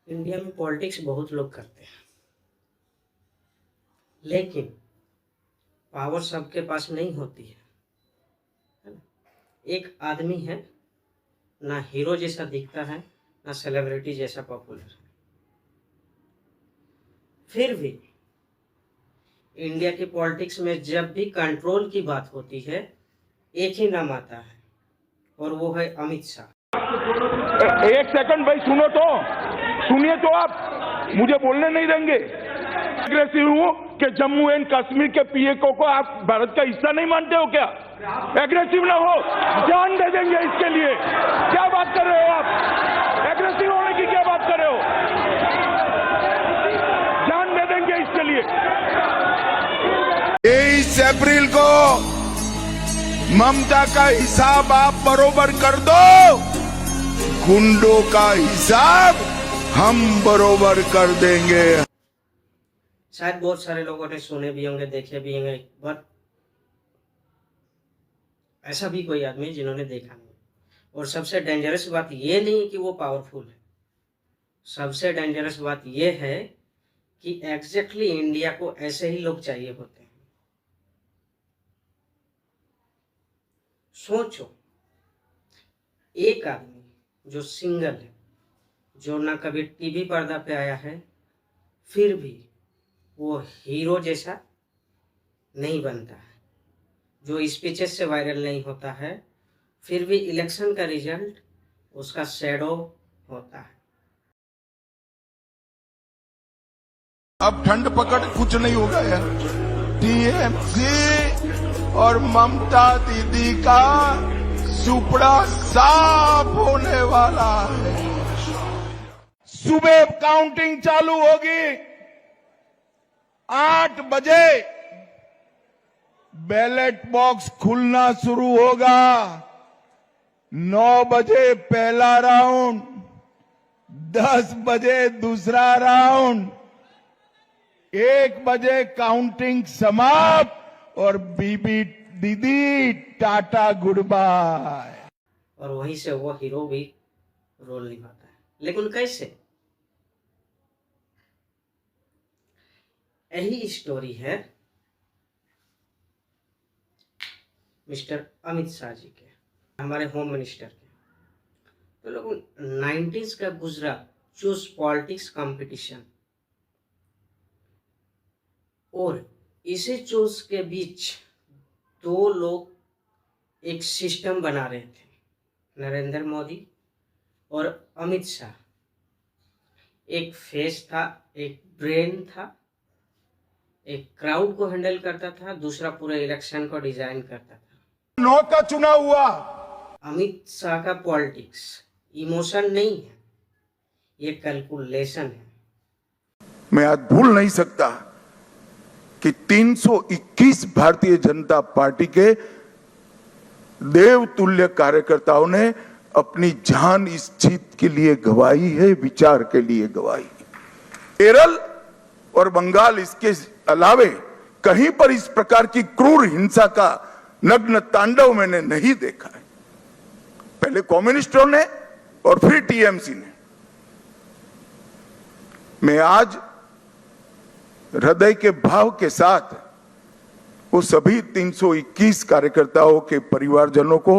India में politics बहुत लोग करते हैं, लेकिन पावर सबके पास नहीं होती है ना। एक आदमी है, ना हीरो जैसा दिखता है, ना सेलिब्रिटी जैसा पॉपुलर है, फिर भी इंडिया की पॉलिटिक्स में जब भी कंट्रोल की बात होती है, एक ही नाम आता है और वो है अमित शाह। एक सेकंड भाई, सुनिए तो आप मुझे बोलने नहीं देंगे। एग्रेसिव हूं कि जम्मू एंड कश्मीर के पीए को आप भारत का हिस्सा नहीं मानते हो क्या? एग्रेसिव ना हो, जान दे देंगे इसके लिए। क्या बात कर रहे हो आप? एग्रेसिव होने की क्या बात कर रहे हो? जान दे देंगे इसके लिए। 23 अप्रैल को ममता का हिसाब आप बरोबर कर दो, गुंडों का हिसाब हम बरोबर कर देंगे। शायद बहुत सारे लोगों ने सुने भी होंगे, देखे भी होंगे, बट ऐसा भी कोई आदमी जिन्होंने देखा नहीं। और सबसे डेंजरस बात ये नहीं कि वो पावरफुल है, सबसे डेंजरस बात ये है कि एग्जैक्टली इंडिया को ऐसे ही लोग चाहिए होते हैं। सोचो, एक आदमी जो सिंगल है, जो ना कभी टीवी पर्दा पे आया है, फिर भी वो हीरो जैसा नहीं बनता है, जो स्पीचेस से वायरल नहीं होता है, फिर भी इलेक्शन का रिजल्ट उसका शैडो होता है। अब ठंड पकड़ कुछ नहीं होगा यार। टीएमसी और ममता दीदी का सुपड़ा साफ होने वाला है। सुबह काउंटिंग चालू होगी, 8 बजे बैलेट बॉक्स खुलना शुरू होगा, 9 बजे पहला राउंड, 10 बजे दूसरा राउंड, 1 बजे काउंटिंग समाप्त और बीबी दीदी टाटा गुड बाय। और वहीं से वो हीरो भी रोल निभाता है। लेकिन कैसे? यही स्टोरी है मिस्टर अमित शाह जी के, हमारे होम मिनिस्टर के। तो लोग 90s का गुजरा चूज पॉलिटिक्स कंपटीशन, और इसी चूज के बीच दो लोग एक सिस्टम बना रहे थे, नरेंद्र मोदी और अमित शाह। एक फेस था, एक ब्रेन था, एक क्राउड को हैंडल करता था, दूसरा पूरे इलेक्शन को डिजाइन करता था। 9 का चुनाव हुआ। अमित शाह का पॉलिटिक्स इमोशन नहीं है, ये कैलकुलेशन है। मैं आज भूल नहीं सकता कि 321 भारतीय जनता पार्टी के देवतुल्य कार्यकर्ताओं ने अपनी जान इस जीत के लिए गवाई है, विचार के लिए गवाई। केरल और बंगाल इसके अलावे कहीं पर इस प्रकार की क्रूर हिंसा का नग्न तांडव मैंने नहीं देखा है। पहले कम्युनिस्टों ने और फिर टीएमसी ने। मैं आज हृदय के भाव के साथ वो सभी 321 कार्यकर्ताओं के परिवारजनों को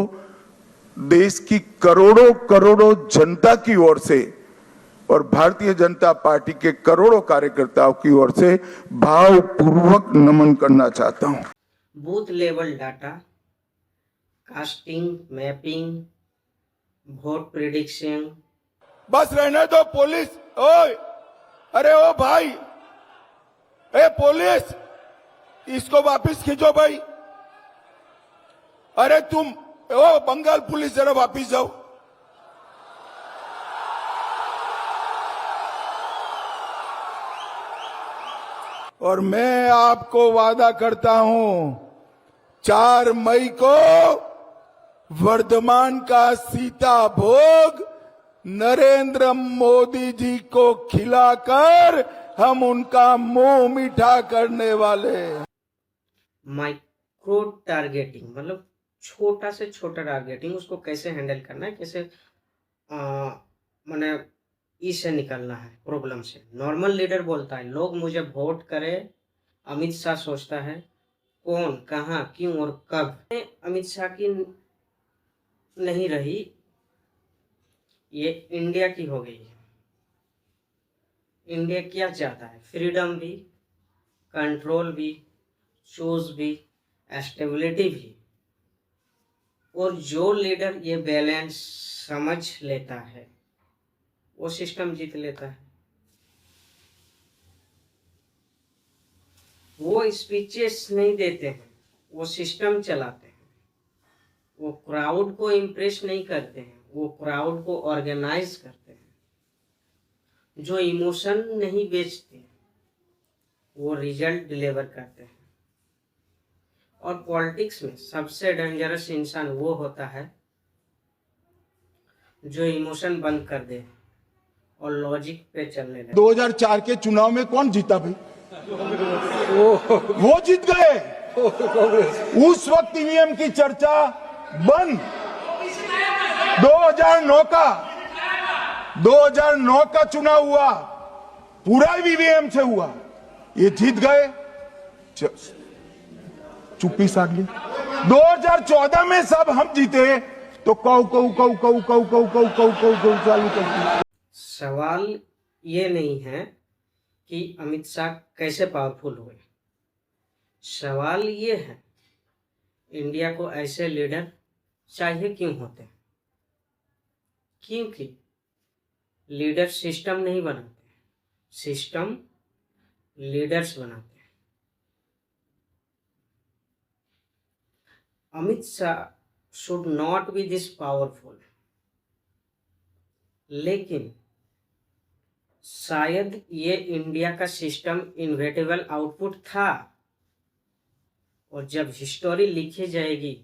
देश की करोड़ों करोड़ों जनता की ओर से और भारतीय जनता पार्टी के करोड़ों कार्यकर्ताओं की ओर से भावपूर्वक नमन करना चाहता हूं। Booth level data, casting, mapping, vote prediction. बस रहने दो पुलिस। ओए, अरे ओ भाई, ए पुलिस, इसको वापस खींचो भाई। अरे तुम, ओ बंगाल पुलिस, जरा वापस जाओ। और मैं आपको वादा करता हूं, 4 मई को वर्धमान का सीता भोग नरेंद्र मोदी जी को खिलाकर हम उनका मुंह मीठा करने वाले। माइक्रो टारगेटिंग मतलब छोटा से छोटा टारगेटिंग, उसको कैसे हैंडल करना है, कैसे माने ई से निकलना है प्रॉब्लम से। नॉर्मल लीडर बोलता है लोग मुझे वोट करे, अमित शाह सोचता है कौन, कहाँ, क्यों और कब। अमित शाह की नहीं रही, ये इंडिया की हो गई है। इंडिया क्या चाहता है? फ्रीडम भी, कंट्रोल भी, चूज भी, स्टेबिलिटी भी। और जो लीडर ये बैलेंस समझ लेता है वो सिस्टम जीत लेता है। वो स्पीचेस नहीं देते हैं, वो सिस्टम चलाते हैं। वो क्राउड को इम्प्रेस नहीं करते हैं, वो क्राउड को ऑर्गेनाइज करते हैं। जो इमोशन नहीं बेचते, वो रिजल्ट डिलीवर करते हैं। और पॉलिटिक्स में सबसे डेंजरस इंसान वो होता है जो इमोशन बंद कर दे और लॉजिक पे चलने लगे। 2004 के चुनाव में कौन जीता भाई? वो जीत गए। उस वक्त ईवीएम की चर्चा बंद। 2009 का चुनाव हुआ, पूरा ईवीएम से हुआ, ये जीत गए। चुप्पी साध ली। 2014 में सब हम जीते तो कौ चालू कर। सवाल ये नहीं है कि अमित शाह कैसे पावरफुल हुए। सवाल ये है इंडिया को ऐसे लीडर चाहिए क्यों होते हैं? क्योंकि लीडर सिस्टम नहीं बनाते, सिस्टम लीडर्स बनाते हैं। Amit Shah should not be this powerful, लेकिन शायद ये इंडिया का सिस्टम इनवेटेबल आउटपुट था। और जब हिस्टोरी लिखी जाएगी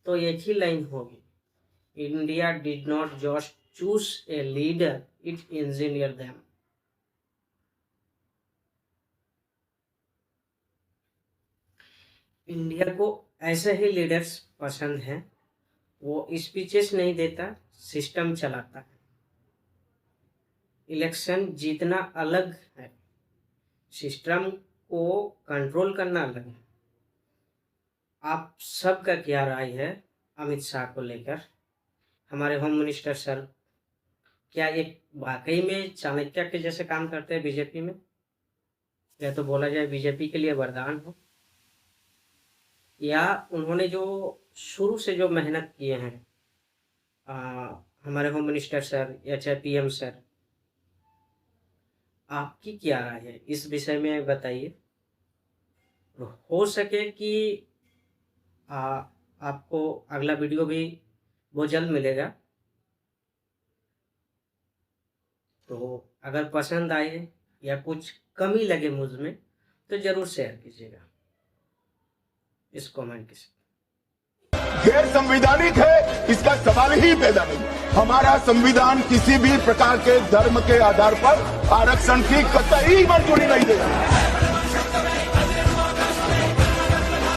तो एक ही लाइन होगी, India did not just choose a leader, it engineer them. India को ऐसे ही लीडर्स पसंद हैं। वो स्पीचेस नहीं देता, सिस्टम चलाता है। इलेक्शन जीतना अलग है, सिस्टम को कंट्रोल करना अलग है। आप सबका क्या राय है अमित शाह को लेकर? हमारे होम मिनिस्टर सर क्या ये वाकई में चाणक्य के जैसे काम करते हैं बीजेपी में, या तो बोला जाए बीजेपी के लिए वरदान हो, या उन्होंने जो शुरू से जो मेहनत किए हैं हमारे होम मिनिस्टर सर या चाहे पीएम सर, आपकी क्या राय है इस विषय में बताइए। हो सके कि आपको अगला वीडियो भी बहुत जल्द मिलेगा, तो अगर पसंद आए या कुछ कमी लगे मुझ में तो जरूर शेयर कीजिएगा इस कमेंट के साथ। गैर संवैधानिक है, इसका सवाल ही पैदा नहीं। हमारा संविधान किसी भी प्रकार के धर्म के आधार पर आरक्षण की कतई मंजूरी नहीं देगा।